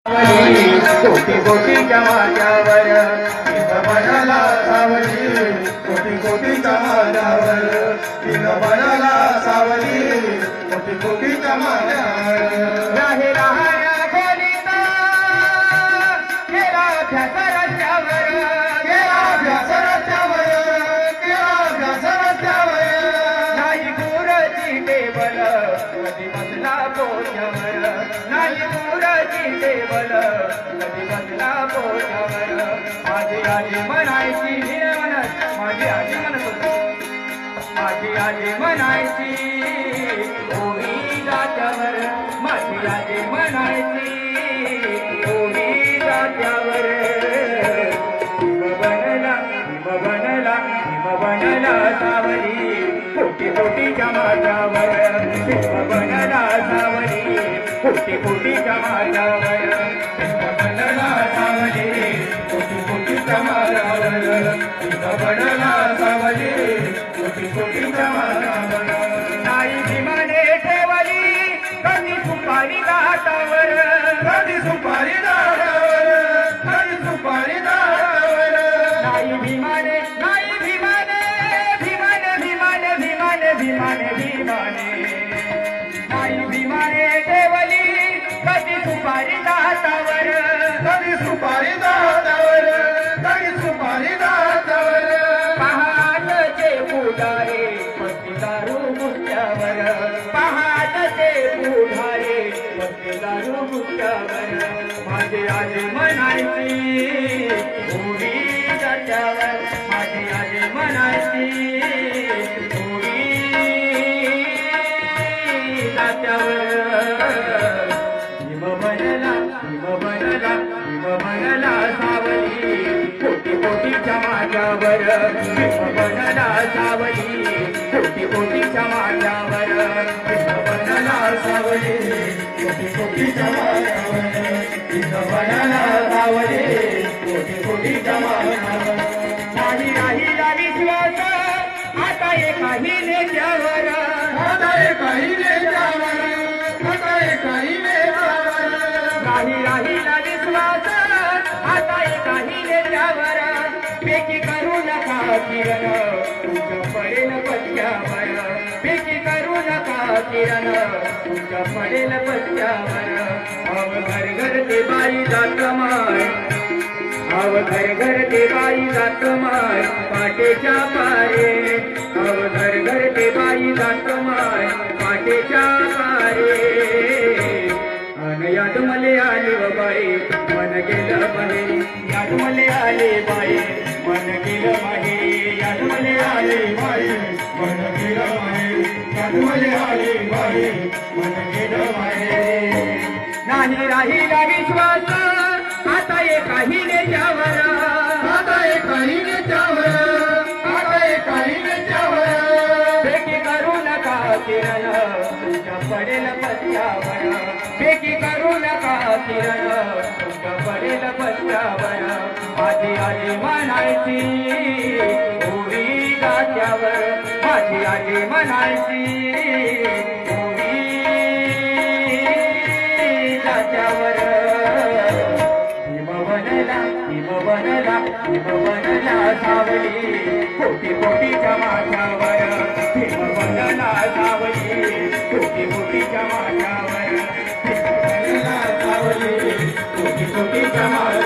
कोटी कोटीच्या माझ्यावर बनाला सावली, कोटी कोटीच्या माझ्यावर बनाला सावली, कोटी कोटीच्या माझ्यावर राहे राहण्या खोलीत गेला अभ्यास रस्त्यावर, गेला अभ्यास रस्त्यावर, गेला अभ्यास रस्त्यावर नाही गुरुची टेबल कधी बसला पोटावर, नाही गुरुची टेबल कधी बसला पोटावर. माझी आजी म्हणायची हे म्हणत, माझी आजी म्हणत होती, माझी आजी म्हणायची ओवी जात्यावर, माझी आजी म्हणायची ओवी जात्यावर. हिम बनला सावली, कोटी कोटीच्या माझ्यावर, हिम बनला सावली, कोटी कोटीच्या माझ्यावर, हिम बनला सावली, कोटी कोटीच्या माझ्यावर, हिम बनला सावली, कोटी कोटीच्या माझ्यावर. नाही भीमाने ठेवली कधी सुपारी दाटावर, कधी सुपारी दारावर, कधी सुपारी दारावर नाही भीमाने, नाही भीमाने, भीमाने भीमाने भीमाने भीमाने भीमाने नाही भीमाने ठेवली कधी सुपारी दाटावर, कधी सुपारी दारावर, कधी सुपारी दारावर पहाटचे पुढारे पत्ती दारू मुठ्यावर, पहाटचे पुढारे पत्ती दारू मुठ्यावर. माझी आजी म्हणायची ओवी जात्यावर, माझी आजी म्हणायची ओवी जात्यावर. हिम बनला, हिम बनला, हिम बनला सावली, कोटी कोटीच्या माझ्यावर, हिम बनला सावली, कोटी कोटीच्या माझ्यावर, हिम बनला सावली, कोटी कोटीच्या माझ्यावर, हिम बनला सावली, कोटी कोटीच्या माझ्यावर. नाही राहिला विश्वास आता एकाही नेत्यावर, आता एकाही नेत्यावर, आता एकाही नेत्यावर नाही राहिला विश्वास आता एकाही नेत्यावर. पेकी करू नका किरण तुमचं पडेल पत्त्यावर, पेकी करू नका किरण तुमचं पडेल पत्त्यावर. अव घर घर ते बाई जात माय, अव घर घर ते बाई जात माय पाटेच्या पारे, अव घर घर ते बाई जात माय पाटेच्या पारे. अन याद मले आली व बाई मन गेलं महे, याद मले आले बाई मन गेलं महे, याद मले आले बाई मन गेलं माहे, जन्मले आली बाई मन गेलं माहे. नाही राहिला विश्वास आता एकाही नेत्यावर, आता एकाही नेत्यावर, आता एकाही नेत्यावर बेकी करू नका किरण तुमच्या पडेल पत्त्यावर, बेकी करू नका किरण तुमच्या पडेल पत्त्यावर. माझी आजी म्हणायची ओवी जात्यावर, माझी आजी म्हणायची ओवी जात्यावर. हिम बनला, हिम बनला, हिम बनला सावली, कोटी कोटीच्या माझ्यावर, हिम बनला सावली, कोटी कोटीच्या माझ्यावर, बनला सावली, कोटी कोटीच्या माझ्यावर.